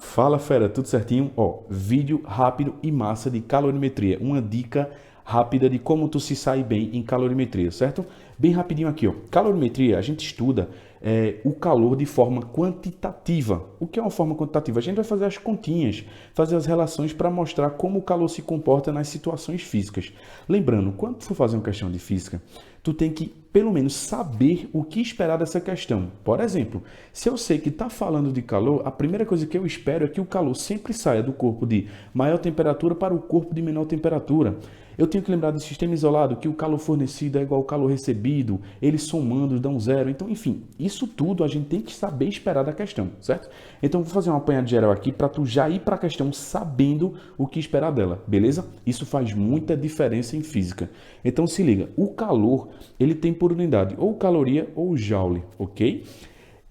Fala fera, tudo certinho? Ó, vídeo rápido e massa de calorimetria. Uma dica rápida de como tu se sai bem em calorimetria, certo? Bem rapidinho aqui, ó. Calorimetria, a gente estuda o calor de forma quantitativa. O que é uma forma quantitativa? A gente vai fazer as continhas, fazer as relações para mostrar como o calor se comporta nas situações físicas. Lembrando, quando tu for fazer uma questão de física, tu tem que, pelo menos, saber o que esperar dessa questão. Por exemplo, se eu sei que está falando de calor, a primeira coisa que eu espero é que o calor sempre saia do corpo de maior temperatura para o corpo de menor temperatura. Eu tenho que lembrar do sistema isolado, que o calor fornecido é igual ao calor recebido, eles somando dão zero. Então, enfim, isso tudo a gente tem que saber esperar da questão, certo? Então, vou fazer uma apanhada geral aqui para tu já ir para a questão sabendo o que esperar dela, beleza? Isso faz muita diferença em física. Então, se liga, o calor, ele tem por unidade ou caloria ou joule, ok?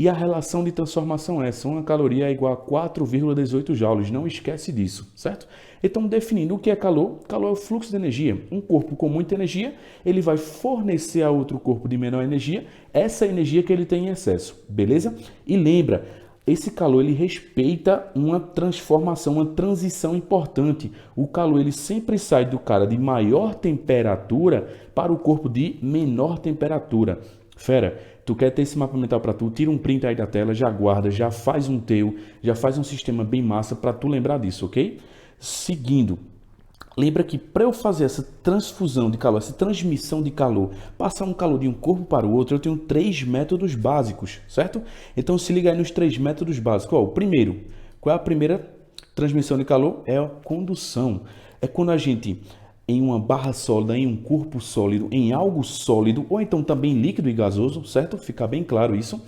E a relação de transformação é essa, uma caloria é igual a 4,18 joules, não esquece disso, certo? Então, definindo o que é calor, calor é o fluxo de energia. Um corpo com muita energia, ele vai fornecer a outro corpo de menor energia, essa energia que ele tem em excesso, beleza? E lembra, esse calor ele respeita uma transformação, uma transição importante. O calor ele sempre sai do cara de maior temperatura para o corpo de menor temperatura. Fera, tu quer ter esse mapa mental para tu, tira um print aí da tela, já guarda, já faz um teu, já faz um sistema bem massa para tu lembrar disso, ok? Seguindo, lembra que para eu fazer essa transfusão de calor, essa transmissão de calor, passar um calor de um corpo para o outro, eu tenho 3 métodos básicos, certo? Então se liga aí nos 3 métodos básicos. Ó, o primeiro, qual é a primeira transmissão de calor? É a condução. É quando a gente, em uma barra sólida, em um corpo sólido, em algo sólido, ou então também líquido e gasoso, certo? Fica bem claro isso.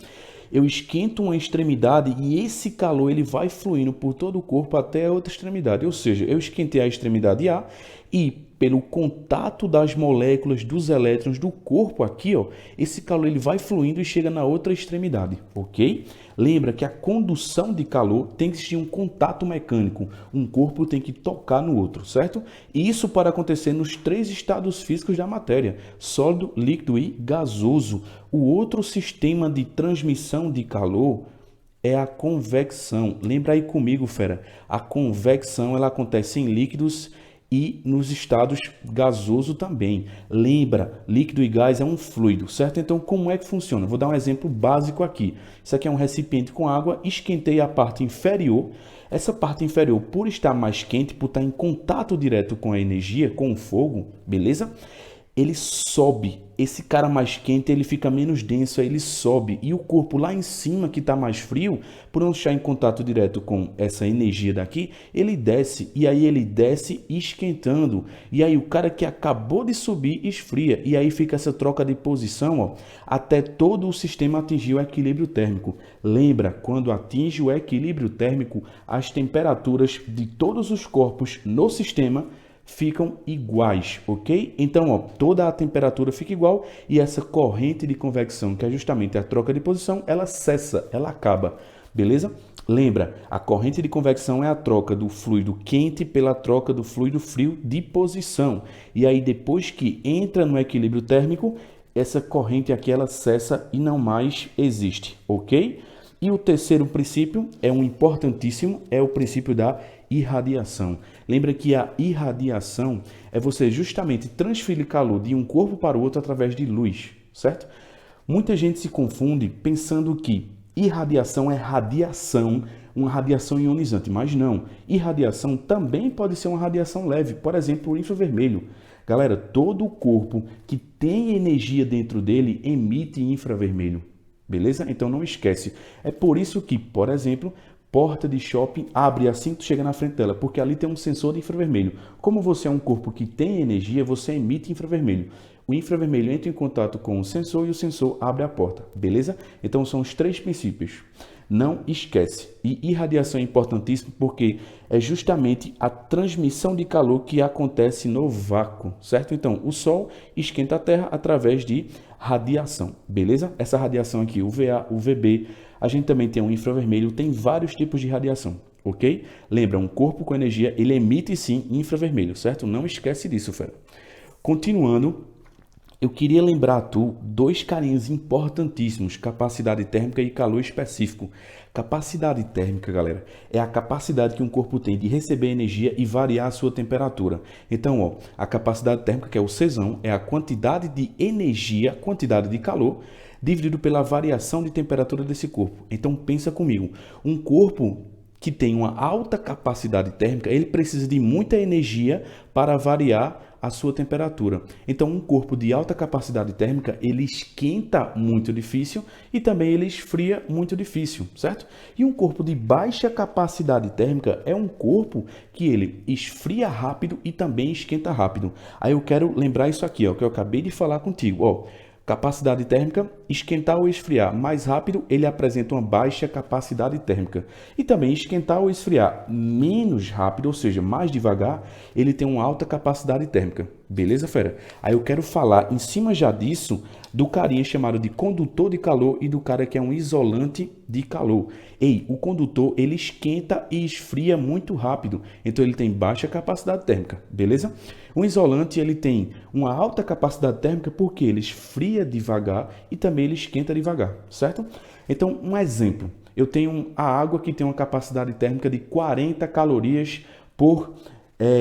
Eu esquento uma extremidade e esse calor ele vai fluindo por todo o corpo até a outra extremidade. Ou seja, eu esquentei a extremidade A e pelo contato das moléculas dos elétrons do corpo aqui, ó, esse calor ele vai fluindo e chega na outra extremidade, ok? Lembra que a condução de calor tem que existir um contato mecânico, um corpo tem que tocar no outro, certo? E isso pode acontecer nos 3 estados físicos da matéria, sólido, líquido e gasoso. O outro sistema de transmissão de calor é a convecção. Lembra aí comigo, fera, a convecção ela acontece em líquidos e nos estados gasoso também. Lembra, líquido e gás é um fluido, certo? Então, como é que funciona? Vou dar um exemplo básico aqui. Isso aqui é um recipiente com água, esquentei a parte inferior. Essa parte inferior, por estar mais quente, por estar em contato direto com a energia, com o fogo, beleza? Ele sobe, esse cara mais quente ele fica menos denso, aí ele sobe e o corpo lá em cima que está mais frio, por não estar em contato direto com essa energia daqui, ele desce e aí ele desce esquentando e aí o cara que acabou de subir esfria e aí fica essa troca de posição, ó, até todo o sistema atingir o equilíbrio térmico. Lembra, quando atinge o equilíbrio térmico, as temperaturas de todos os corpos no sistema ficam iguais, ok? Então, ó, toda a temperatura fica igual e essa corrente de convecção, que é justamente a troca de posição, ela cessa, ela acaba, beleza? Lembra, a corrente de convecção é a troca do fluido quente pela troca do fluido frio de posição. E aí, depois que entra no equilíbrio térmico, essa corrente aqui, ela cessa e não mais existe, ok? E o terceiro princípio é um importantíssimo, é o princípio da irradiação. Lembra que a irradiação é você justamente transferir calor de um corpo para o outro através de luz, certo? Muita gente se confunde pensando que irradiação é radiação, uma radiação ionizante, mas não. Irradiação também pode ser uma radiação leve, por exemplo, o infravermelho. Galera, todo o corpo que tem energia dentro dele emite infravermelho. Beleza? Então não esquece. É por isso que, por exemplo, porta de shopping abre assim que tu chega na frente dela, porque ali tem um sensor de infravermelho. Como você é um corpo que tem energia, você emite infravermelho. O infravermelho entra em contato com o sensor e o sensor abre a porta. Beleza? Então são os 3 princípios. Não esquece. E irradiação é importantíssimo porque é justamente a transmissão de calor que acontece no vácuo, certo? Então, o Sol esquenta a Terra através de radiação, beleza? Essa radiação aqui, UVA, UVB, a gente também tem um infravermelho, tem vários tipos de radiação, ok? Lembra, um corpo com energia, ele emite sim infravermelho, certo? Não esquece disso, fera. Continuando, eu queria lembrar a tu dois carinhos importantíssimos, capacidade térmica e calor específico. Capacidade térmica, galera, é a capacidade que um corpo tem de receber energia e variar a sua temperatura. Então, ó, a capacidade térmica, que é o Czão, é a quantidade de energia, quantidade de calor, dividido pela variação de temperatura desse corpo. Então, pensa comigo, um corpo que tem uma alta capacidade térmica, ele precisa de muita energia para variar a sua temperatura. Então, um corpo de alta capacidade térmica, ele esquenta muito difícil e também ele esfria muito difícil, certo? E um corpo de baixa capacidade térmica é um corpo que ele esfria rápido e também esquenta rápido. Aí eu quero lembrar isso aqui, ó, que eu acabei de falar contigo, ó. Capacidade térmica, esquentar ou esfriar mais rápido, ele apresenta uma baixa capacidade térmica. E também esquentar ou esfriar menos rápido, ou seja, mais devagar, ele tem uma alta capacidade térmica. Beleza, fera? Aí eu quero falar em cima já disso do carinha chamado de condutor de calor e do cara que é um isolante de calor. Ei, o condutor, ele esquenta e esfria muito rápido, então ele tem baixa capacidade térmica, beleza? O isolante, ele tem uma alta capacidade térmica porque ele esfria devagar e também ele esquenta devagar, certo? Então, um exemplo, eu tenho a água que tem uma capacidade térmica de 40 calorias por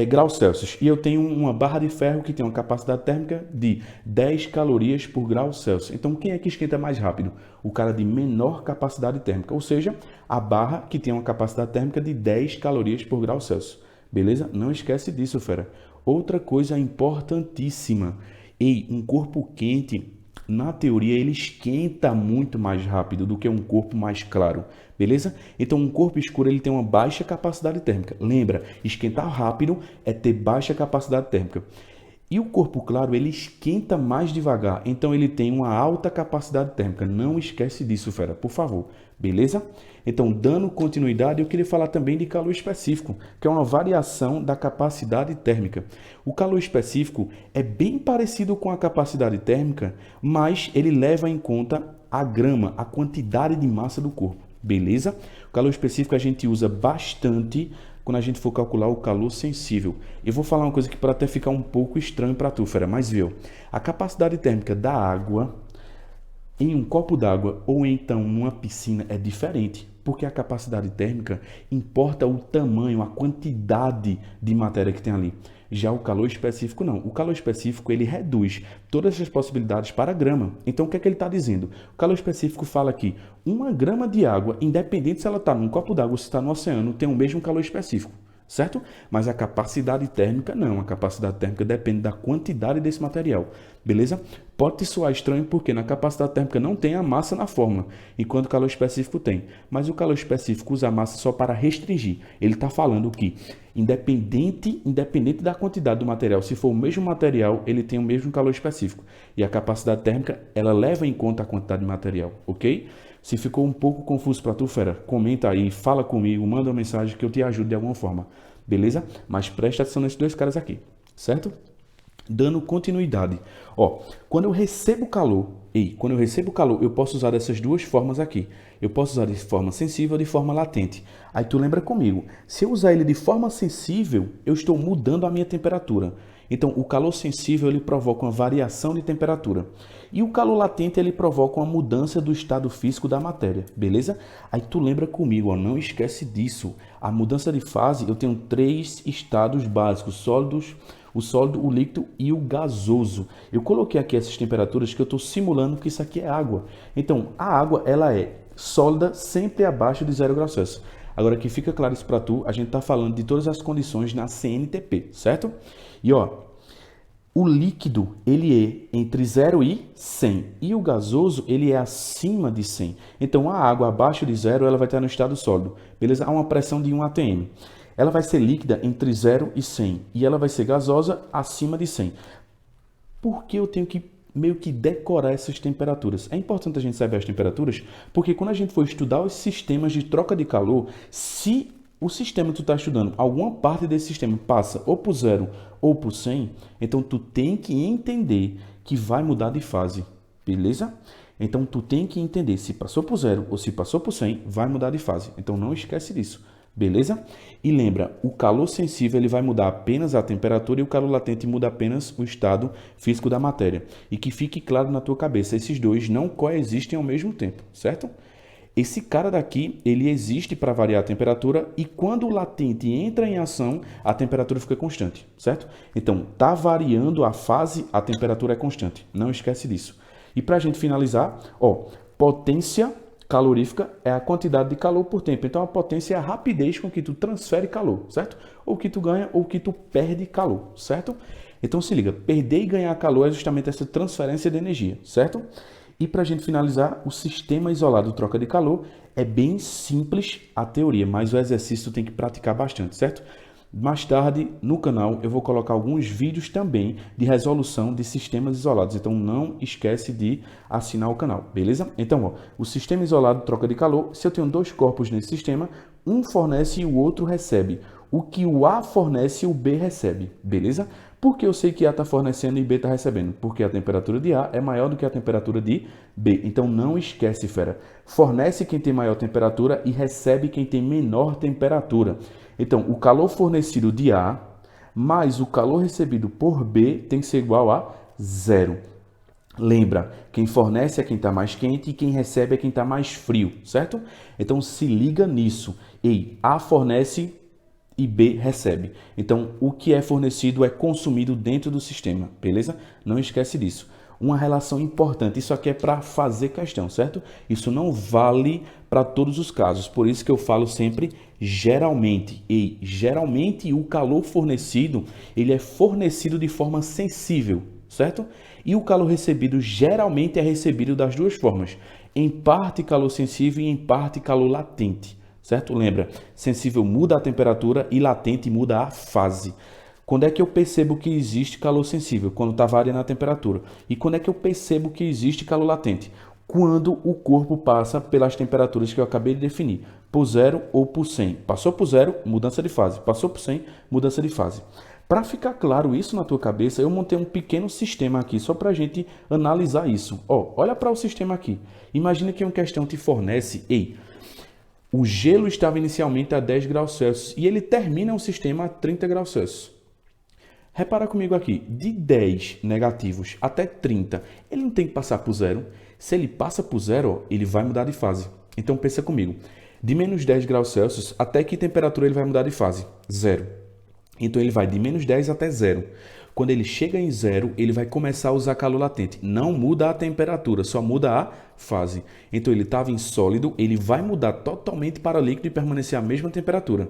graus Celsius. E eu tenho uma barra de ferro que tem uma capacidade térmica de 10 calorias por grau Celsius. Então, quem é que esquenta mais rápido? O cara de menor capacidade térmica, ou seja, a barra que tem uma capacidade térmica de 10 calorias por grau Celsius. Beleza? Não esquece disso, fera. Outra coisa importantíssima. Ei, um corpo quente, na teoria, ele esquenta muito mais rápido do que um corpo mais claro, beleza? Então, um corpo escuro ele tem uma baixa capacidade térmica. Lembra, esquentar rápido é ter baixa capacidade térmica. E o corpo claro, ele esquenta mais devagar, então ele tem uma alta capacidade térmica. Não esquece disso, fera, por favor, beleza? Então, dando continuidade, eu queria falar também de calor específico, que é uma variação da capacidade térmica. O calor específico é bem parecido com a capacidade térmica, mas ele leva em conta a grama, a quantidade de massa do corpo, beleza? O calor específico a gente usa bastante quando a gente for calcular o calor sensível. Eu vou falar uma coisa que pode até ficar um pouco estranho para tu, fera, mas viu, a capacidade térmica da água em um copo d'água ou então numa piscina é diferente, porque a capacidade térmica importa o tamanho, a quantidade de matéria que tem ali. Já o calor específico não. O calor específico ele reduz todas as possibilidades para a grama. Então o que é que ele está dizendo? O calor específico fala que 1 grama de água, independente se ela está num copo d'água ou se está no oceano, tem o mesmo calor específico, certo? Mas a capacidade térmica não. A capacidade térmica depende da quantidade desse material, beleza? Pode te soar estranho porque na capacidade térmica não tem a massa na fórmula, enquanto o calor específico tem. Mas o calor específico usa a massa só para restringir. Ele está falando que independente da quantidade do material, se for o mesmo material, ele tem o mesmo calor específico. E a capacidade térmica, ela leva em conta a quantidade de material, ok? Se ficou um pouco confuso para tu, fera, comenta aí, fala comigo, manda uma mensagem que eu te ajudo de alguma forma, beleza? Mas presta atenção nesses dois caras aqui, certo? Dando continuidade. Ó, quando eu recebo calor, eu posso usar dessas duas formas aqui. Eu posso usar de forma sensível ou de forma latente. Aí tu lembra comigo, se eu usar ele de forma sensível, eu estou mudando a minha temperatura. Então, o calor sensível ele provoca uma variação de temperatura. E o calor latente ele provoca uma mudança do estado físico da matéria, beleza? Aí tu lembra comigo, ó, não esquece disso. A mudança de fase, eu tenho 3 estados básicos, sólidos, o sólido, o líquido e o gasoso. Eu coloquei aqui essas temperaturas que eu estou simulando que isso aqui é água. Então, a água ela é sólida sempre abaixo de 0 graus Celsius. Agora que fica claro isso para tu, a gente está falando de todas as condições na CNTP, certo? E ó, o líquido ele é entre 0 e 100 e o gasoso ele é acima de 100. Então a água abaixo de 0 ela vai estar no estado sólido, beleza? Há uma pressão de 1 atm. Ela vai ser líquida entre 0 e 100 e ela vai ser gasosa acima de 100. Por que eu tenho que meio que decorar essas temperaturas? É importante a gente saber as temperaturas, porque quando a gente for estudar os sistemas de troca de calor, se o sistema que tu está estudando, alguma parte desse sistema passa ou por 0 ou por 100, então tu tem que entender que vai mudar de fase, beleza? Então tu tem que entender se passou por 0 ou se passou por 100, vai mudar de fase. Então não esquece disso, beleza? E lembra, o calor sensível ele vai mudar apenas a temperatura e o calor latente muda apenas o estado físico da matéria. E que fique claro na tua cabeça, esses dois não coexistem ao mesmo tempo, certo? Esse cara daqui, ele existe para variar a temperatura e quando o latente entra em ação, a temperatura fica constante, certo? Então, tá variando a fase, a temperatura é constante. Não esquece disso. E para a gente finalizar, ó, potência calorífica é a quantidade de calor por tempo. Então, a potência é a rapidez com que tu transfere calor, certo? Ou que tu ganha ou que tu perde calor, certo? Então, se liga, perder e ganhar calor é justamente essa transferência de energia, certo? E para a gente finalizar, o sistema isolado troca de calor é bem simples a teoria, mas o exercício tem que praticar bastante, certo? Mais tarde, no canal, eu vou colocar alguns vídeos também de resolução de sistemas isolados. Então, não esquece de assinar o canal, beleza? Então, ó, o sistema isolado troca de calor. Se eu tenho dois corpos nesse sistema, um fornece e o outro recebe. O que o A fornece, o B recebe, beleza? Por que eu sei que A está fornecendo e B está recebendo? Porque a temperatura de A é maior do que a temperatura de B. Então, não esquece, fera. Fornece quem tem maior temperatura e recebe quem tem menor temperatura. Então, o calor fornecido de A mais o calor recebido por B tem que ser igual a 0. Lembra, quem fornece é quem está mais quente e quem recebe é quem está mais frio, certo? Então, se liga nisso. Ei, A fornece e B recebe. Então, o que é fornecido é consumido dentro do sistema, beleza? Não esquece disso. Uma relação importante, isso aqui é para fazer questão, certo? Isso não vale para todos os casos, por isso que eu falo sempre geralmente. E geralmente o calor fornecido, ele é fornecido de forma sensível, certo? E o calor recebido geralmente é recebido das duas formas, em parte calor sensível e em parte calor latente, certo? Lembra, sensível muda a temperatura e latente muda a fase. Quando é que eu percebo que existe calor sensível? Quando está variando a temperatura. E quando é que eu percebo que existe calor latente? Quando o corpo passa pelas temperaturas que eu acabei de definir, por 0 ou por 100. Passou por 0, mudança de fase. Passou por 100, mudança de fase. Para ficar claro isso na tua cabeça, eu montei um pequeno sistema aqui, só para a gente analisar isso. Ó, olha para o sistema aqui. Imagina que uma questão te fornece, ei, o gelo estava inicialmente a 10 graus Celsius e ele termina o sistema a 30 graus Celsius. Repara comigo aqui, de 10 negativos até 30, ele não tem que passar por 0. Se ele passa por 0, ele vai mudar de fase. Então pensa comigo, de menos 10 graus Celsius, até que temperatura ele vai mudar de fase? 0. Então ele vai de menos 10 até 0. Quando ele chega em 0, ele vai começar a usar calor latente. Não muda a temperatura, só muda a fase. Então ele estava em sólido, ele vai mudar totalmente para líquido e permanecer a mesma temperatura.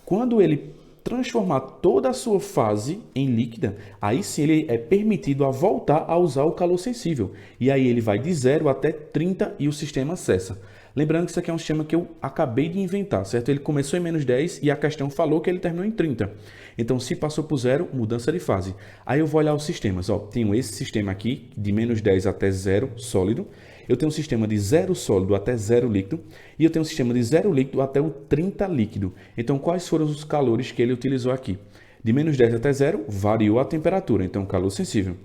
Quando ele transformar toda a sua fase em líquida, aí sim ele é permitido a voltar a usar o calor sensível. E aí ele vai de 0 até 30 e o sistema cessa. Lembrando que isso aqui é um sistema que eu acabei de inventar, certo? Ele começou em menos 10 e a questão falou que ele terminou em 30. Então, se passou por 0, mudança de fase. Aí eu vou olhar os sistemas. Ó, tenho esse sistema aqui, de menos 10 até 0, sólido. Eu tenho um sistema de 0 sólido até 0 líquido. E eu tenho um sistema de 0 líquido até o 30 líquido. Então, quais foram os calores que ele utilizou aqui? De menos 10 até 0, variou a temperatura. Então, calor sensível.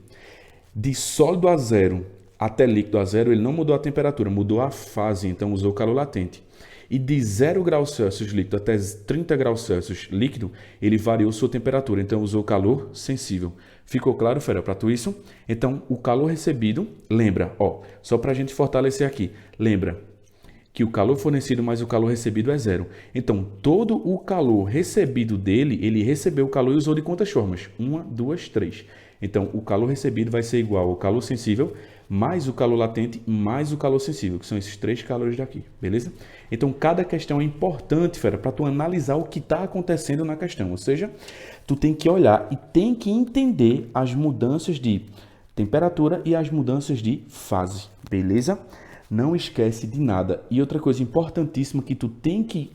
De sólido a 0 até líquido a 0, ele não mudou a temperatura, mudou a fase. Então, usou calor latente. E de 0 graus Celsius líquido até 30 graus Celsius líquido, ele variou sua temperatura. Então, usou calor sensível. Ficou claro, fera, para tu isso? Então, o calor recebido, lembra, ó, só para a gente fortalecer aqui, lembra que o calor fornecido mais o calor recebido é 0. Então, todo o calor recebido dele, ele recebeu o calor e usou de quantas formas? 1, 2, 3. Então, o calor recebido vai ser igual ao calor sensível mais o calor latente mais o calor sensível, que são esses 3 calores daqui, beleza? Então, cada questão é importante, fera, para tu analisar o que está acontecendo na questão. Ou seja, tu tem que olhar e tem que entender as mudanças de temperatura e as mudanças de fase, beleza? Não esquece de nada. E outra coisa importantíssima que tu tem que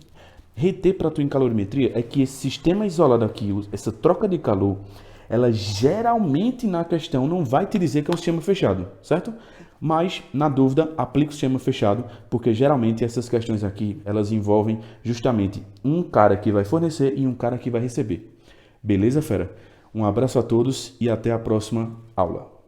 reter para tu em calorimetria é que esse sistema isolado aqui, essa troca de calor, ela geralmente na questão não vai te dizer que é um sistema fechado, certo? Mas, na dúvida, aplica o sistema fechado, porque geralmente essas questões aqui, elas envolvem justamente um cara que vai fornecer e um cara que vai receber. Beleza, fera? Um abraço a todos e até a próxima aula.